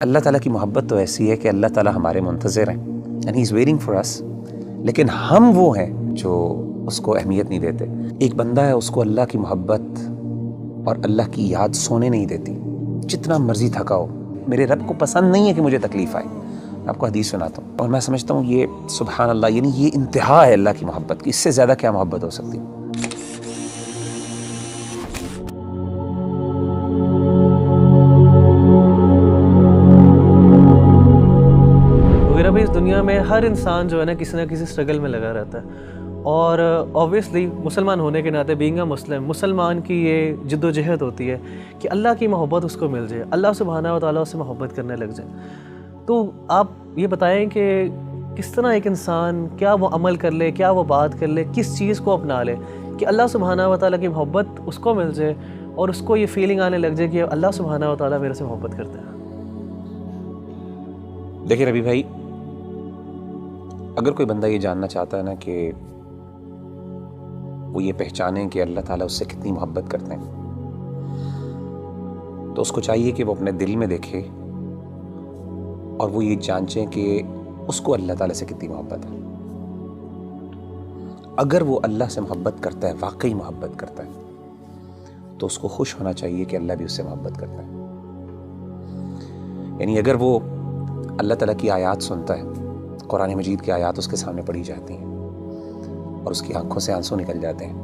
اللہ تعالیٰ کی محبت تو ایسی ہے کہ اللہ تعالیٰ ہمارے منتظر ہیں and he is waiting for us, لیکن ہم وہ ہیں جو اس کو اہمیت نہیں دیتے۔ ایک بندہ ہے، اس کو اللہ کی محبت اور اللہ کی یاد سونے نہیں دیتی، جتنا مرضی تھکا ہو۔ میرے رب کو پسند نہیں ہے کہ مجھے تکلیف آئے۔ میں آپ کو حدیث سناتا ہوں اور میں سمجھتا ہوں یہ سبحان اللہ، یعنی یہ انتہا ہے اللہ کی محبت کی، اس سے زیادہ کیا محبت ہو سکتی ہے۔ اس دنیا میں ہر انسان جو ہے نا کسی نہ کسی اسٹرگل میں لگا رہتا ہے، اور اوبویسلی مسلمان ہونے کے ناطے بینگ اے مسلمان کی یہ جد و جہد ہوتی ہے کہ اللہ کی محبت اس کو مل جائے، اللہ سبحانہ و تعالیٰ اس سے محبت کرنے لگ جائے۔ تو آپ یہ بتائیں کہ کس طرح ایک انسان کیا وہ عمل کر لے، کیا وہ بات کر لے، کس چیز کو اپنا لے کہ اللہ سبحانہ و تعالیٰ کی محبت اس کو مل جائے اور اس کو یہ فیلنگ آنے لگ جائے کہ اللہ سبحانہ و تعالیٰ میرے سے محبت کرتے ہیں۔ دیکھیں ربی بھائی، اگر کوئی بندہ یہ جاننا چاہتا ہے نا کہ وہ یہ پہچانے کہ اللہ تعالیٰ اس سے کتنی محبت کرتے ہیں، تو اس کو چاہیے کہ وہ اپنے دل میں دیکھے اور وہ یہ جانچیں کہ اس کو اللہ تعالیٰ سے کتنی محبت ہے۔ اگر وہ اللہ سے محبت کرتا ہے، واقعی محبت کرتا ہے، تو اس کو خوش ہونا چاہیے کہ اللہ بھی اس سے محبت کرتا ہے۔ یعنی اگر وہ اللہ تعالیٰ کی آیات سنتا ہے، قرآن مجید کی آیات اس کے سامنے پڑھی جاتی ہیں اور اس کی آنکھوں سے آنسو نکل جاتے ہیں،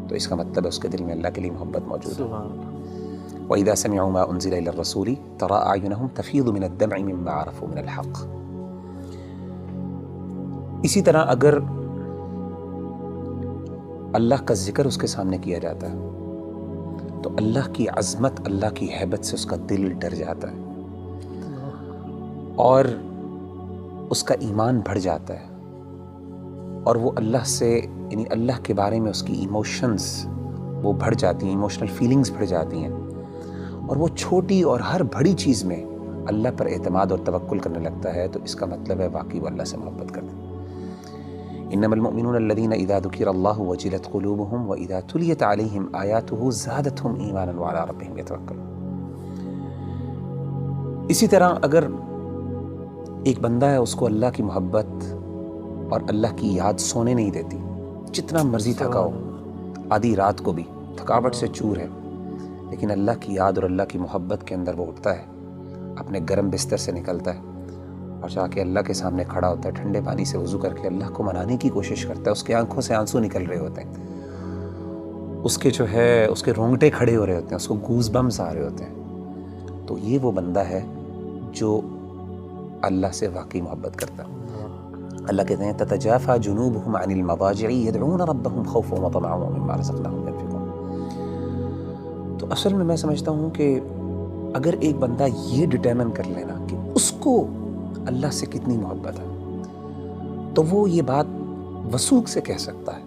تو اس کا مطلب ہے اس کے دل میں اللہ کے لیے محبت موجود ہے۔ وَإِذَا سَمِعُوا مَا أُنزِلَ إِلَى الرَّسُولِ تَرَىٰ أَعْيُنَهُمْ تَفِيضُ مِنَ الدَّمْعِ مِمَّا عَرَفُوا مِنَ الْحَقِّ۔ اسی طرح اگر اللہ کا ذکر اس کے سامنے کیا جاتا ہے تو اللہ کی عظمت، اللہ کی ہیبت سے اس کا دل ڈر جاتا ہے اور اس کا ایمان بڑھ جاتا ہے، اور وہ اللہ سے، یعنی اللہ کے بارے میں اس کی ایموشنز وہ بڑھ جاتی ہیں، ایموشنل فیلنگز بڑھ جاتی ہیں، اور وہ چھوٹی اور ہر بڑی چیز میں اللہ پر اعتماد اور توکل کرنے لگتا ہے، تو اس کا مطلب ہے واقعی وہ اللہ سے محبت کرتا ہے۔ انما المؤمنون الذين اذا ذكر الله وجلت قلوبهم واذا تليت عليهم آياته زادتهم ایمانا وعلى ربهم يتوکلون۔ اسی طرح اگر ایک بندہ ہے، اس کو اللہ کی محبت اور اللہ کی یاد سونے نہیں دیتی، جتنا مرضی تھکا ہو، آدھی رات کو بھی تھکاوٹ سے چور ہے، لیکن اللہ کی یاد اور اللہ کی محبت کے اندر وہ اٹھتا ہے، اپنے گرم بستر سے نکلتا ہے اور جا کے اللہ کے سامنے کھڑا ہوتا ہے، ٹھنڈے پانی سے وضو کر کے اللہ کو منانے کی کوشش کرتا ہے۔ اس کے آنکھوں سے آنسو نکل رہے ہوتے ہیں، اس کے جو ہے اس کے رونگٹے کھڑے ہو رہے ہوتے ہیں، اس کو گوز بمز آ رہے ہوتے ہیں، تو یہ وہ بندہ ہے جو اللہ سے واقعی محبت کرتا ہے۔ اللہ کہتے ہیں تتجافى جنوبهم عن المضاجع يدعون ربهم خوفا وطمعا ومما رزقناهم ينفقون۔ تو اصل میں سمجھتا ہوں کہ اگر ایک بندہ یہ ڈٹرمن کر لینا کہ اس کو اللہ سے کتنی محبت ہے، تو وہ یہ بات وثوق سے کہہ سکتا ہے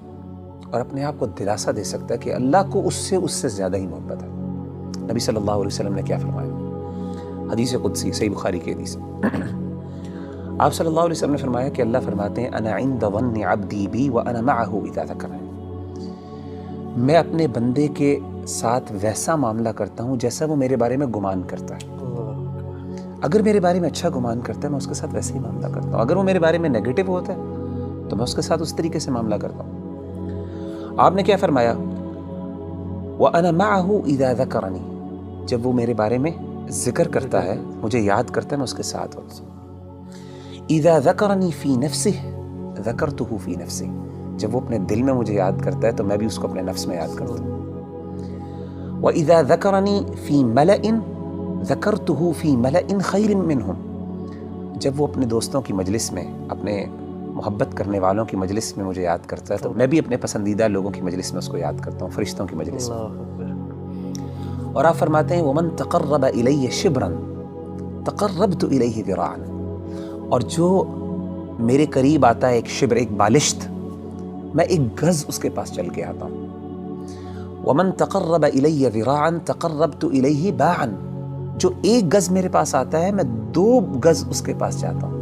اور اپنے آپ کو دلاسا دے سکتا ہے کہ اللہ کو اس سے زیادہ ہی محبت ہے۔ نبی صلی اللہ علیہ وسلم نے کیا فرمایا؟ حدیث قدسی، صحیح بخاری کی حدیث، آپ صلی اللہ علیہ وسلم نے فرمایا کہ اللہ فرماتے ہیں انا عند ظن عبدی بی وانا معه اذا ذکرنی، میں اپنے بندے کے ساتھ ویسا معاملہ کرتا ہوں جیسا وہ میرے بارے میں گمان کرتا ہے۔ اگر میرے بارے میں اچھا گمان کرتا ہے، میں اس کے ساتھ ویسے ہی معاملہ کرتا ہوں۔ اگر وہ میرے بارے میں نیگیٹو ہوتا ہے تو میں اس کے ساتھ اس طریقے سے معاملہ کرتا ہوں۔ آپ نے کیا فرمایا؟ وانا معه اذا ذکرنی، جب وہ میرے بارے میں ذکر کرتا ہے، مجھے یاد کرتا ہے، میں اس کے ساتھ ہوتا ہوں۔ اذا ذکرنی فی نفسہ ذکرتہ فی نفسی، جب وہ اپنے دل میں مجھے یاد کرتا ہے تو میں بھی اس کو اپنے نفس میں یاد کرتا ہوں۔ وَإِذَا ذَكَرَنِي فِي مَلَئٍ ذَكَرْتُهُ فِي مَلَئٍ خَيْرٍ مِّنْهُمْ، جب وہ اپنے دوستوں کی مجلس میں، اپنے محبت کرنے والوں کی مجلس میں مجھے یاد کرتا ہے، تو میں بھی اپنے پسندیدہ لوگوں کی مجلس میں اس کو یاد کرتا ہوں، فرشتوں کی مجلس میں۔ اور آپ فرماتے ہیں وَمَن تَقَرَّبَ إِلَيَّ شِبْرًا تَقَرَّبْتُ إِلَيْهِ ذِرَاعًا، اور جو میرے قریب آتا ہے ایک شبر، ایک بالشت، میں ایک گز اس کے پاس چل کے آتا ہوں۔ وَمَن تَقَرَّبَ إِلَيَّ ذِرَاعًا تَقَرَّبْتُ إِلَيْهِ بَاعًا، جو ایک گز میرے پاس آتا ہے میں 2 گز اس کے پاس جاتا ہوں۔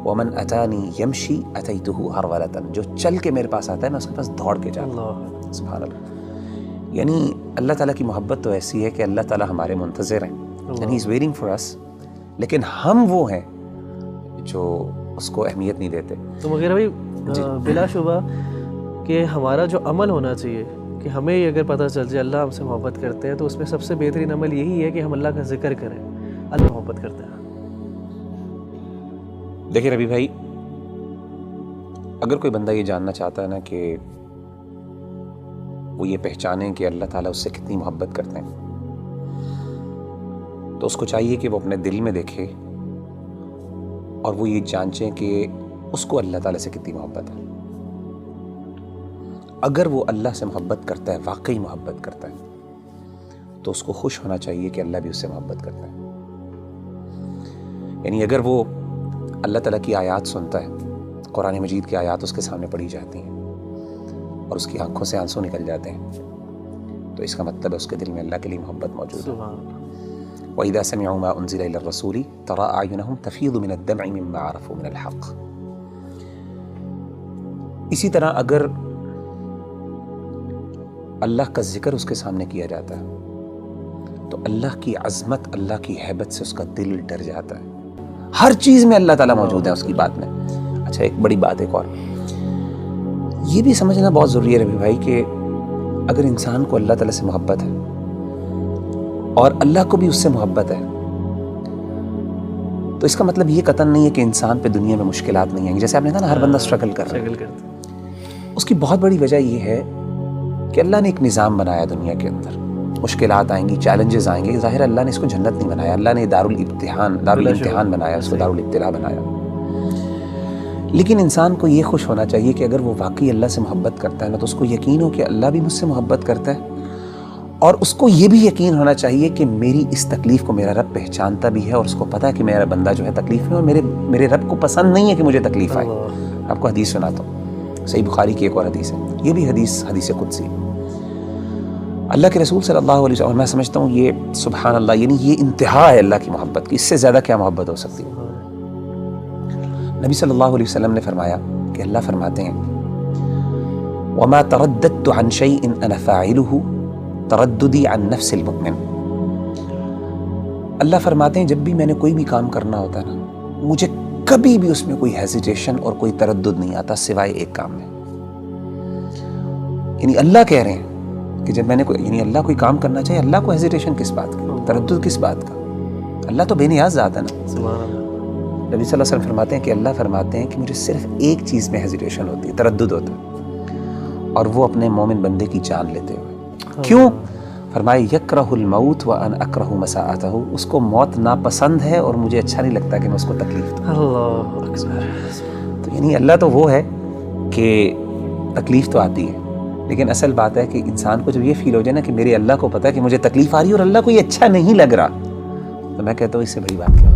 وَمَن أَتَانِي يَمْشِي أَتَيْتُهُ هَرْوَلَةً، جو چل کے میرے پاس آتا ہے میں اس کے پاس دوڑ کے جاتا ہوں۔ سبحان اللہ۔ یعنی اللہ تعالیٰ کی محبت تو ایسی ہے کہ اللہ تعالیٰ ہمارے منتظر ہیں، and he's waiting for us. لیکن ہم وہ ہیں جو اس کو اہمیت نہیں دیتے. تو مغیرہ بھائی بلا شبہ کہ ہمارا جو عمل ہونا چاہیے کہ ہمیں یہ اگر پتہ چل جائے اللہ ہم سے محبت کرتے ہیں تو اس میں سب سے بہترین عمل یہی ہے کہ ہم اللہ کا ذکر کریں. اللہ محبت کرتے ہیں. دیکھیں ربی بھائی، اگر کوئی بندہ یہ جاننا چاہتا ہے نا کہ وہ یہ پہچانیں کہ اللہ تعالیٰ اس سے کتنی محبت کرتے ہیں، تو اس کو چاہیے کہ وہ اپنے دل میں دیکھے اور وہ یہ جانچیں کہ اس کو اللہ تعالیٰ سے کتنی محبت ہے. اگر وہ اللہ سے محبت کرتا ہے، واقعی محبت کرتا ہے، تو اس کو خوش ہونا چاہیے کہ اللہ بھی اس سے محبت کرتا ہے. یعنی اگر وہ اللہ تعالیٰ کی آیات سنتا ہے، قرآن مجید کی آیات اس کے سامنے پڑھی جاتی ہیں اور اس کی آنکھوں سے آنسو نکل جاتے ہیں، تو اس کا مطلب ہے اس کے دل میں اللہ کے لیے محبت موجود ہے. وَإِذَا سَمِعُوا مَا أُنزِلَ إِلَى الرَّسُولِ تَرَىٰ أَعْيُنَهُمْ تَفِيضُ مِنَ الدَّمْعِ مِمَّا عَرَفُوا مِنَ الْحَقِّ. اسی طرح اگر اللہ کا ذکر اس کے سامنے کیا جاتا ہے تو اللہ کی عظمت، اللہ کی ہیبت سے اس کا دل ڈر جاتا ہے. ہر چیز میں اللہ تعالیٰ موجود ہے اس کی بات میں. اچھا، ایک بڑی بات ایک اور یہ بھی سمجھنا بہت ضروری ہے ربی بھائی کہ اگر انسان کو اللہ تعالیٰ سے محبت ہے اور اللہ کو بھی اس سے محبت ہے تو اس کا مطلب یہ قطعاً نہیں ہے کہ انسان پہ دنیا میں مشکلات نہیں آئیں گی. جیسے آپ نے کہا نا، ہر بندہ اسٹرگل کر رہا ہے. اس کی بہت بڑی وجہ یہ ہے کہ اللہ نے ایک نظام بنایا دنیا کے اندر. مشکلات آئیں گی، چیلنجز آئیں گے. ظاہر اللہ نے اس کو جنت نہیں بنایا، اللہ نے دارالامتحان بنایا، اس کو دارالابتلاء بنایا. لیکن انسان کو یہ خوش ہونا چاہیے کہ اگر وہ واقعی اللہ سے محبت کرتا ہے نا، تو اس کو یقین ہو کہ اللہ بھی مجھ سے محبت کرتا ہے، اور اس کو یہ بھی یقین ہونا چاہیے کہ میری اس تکلیف کو میرا رب پہچانتا بھی ہے اور اس کو پتہ ہے کہ میرا بندہ جو ہے تکلیف میں، اور میرے رب کو پسند نہیں ہے کہ مجھے تکلیف آئے. آپ کو حدیث سناتا ہوں، صحیح بخاری کی ایک اور حدیث ہے، یہ بھی حدیث قدسی. اللہ کے رسول صلی اللہ علیہ وسلم، میں سمجھتا ہوں یہ سبحان اللہ، یعنی یہ انتہا ہے اللہ کی محبت کی. اس سے زیادہ کیا محبت ہو سکتی ہے؟ نبی صلی اللہ علیہ وسلم نے فرمایا کہ اللہ فرماتے ہیں وَمَا تَرَدَّدْتُ عَنْ شَيْءٍ أَنَا فَاعِلُهُ تَرَدُّدِي عَنْ نَفْسِ الْمُؤْمِنِ. اللہ فرماتے ہیں جب بھی میں نے کوئی بھی کام کرنا ہوتا ہے نا، مجھے کبھی بھی اس میں کوئی ہیزیٹیشن اور کوئی تردد نہیں آتا سوائے ایک کام میں. یعنی اللہ کہہ رہے ہیں کہ جب میں نے یعنی اللہ کوئی کام کرنا چاہیے، اللہ کو ہیزیٹیشن کس بات کا، تردد کس بات کا؟ اللہ تو بے نیاز ذات ہے نا. سبحان اللہ. نبی صلی اللہ علیہ وسلم فرماتے ہیں کہ اللہ فرماتے ہیں کہ مجھے صرف ایک چیز میں ہیزیٹیشن ہوتی ہے، تردد ہوتا ہے، اور وہ اپنے مومن بندے کی جان لیتے ہوئے. کیوں؟ فرمائے یکرہ الموت وانا اکرہ مساءتہ، اس کو موت ناپسند ہے اور مجھے اچھا نہیں لگتا کہ میں اس کو تکلیف دوں. اللہ اکبر. تو یعنی اللہ تو وہ ہے کہ تکلیف تو آتی ہے، لیکن اصل بات ہے کہ انسان کو جب یہ فیل ہو جائے نا کہ میرے اللہ کو پتہ ہے کہ مجھے تکلیف آ رہی ہے اور اللہ کو یہ اچھا نہیں لگ رہا، تو میں کہتا ہوں اس سے بڑی بات کیا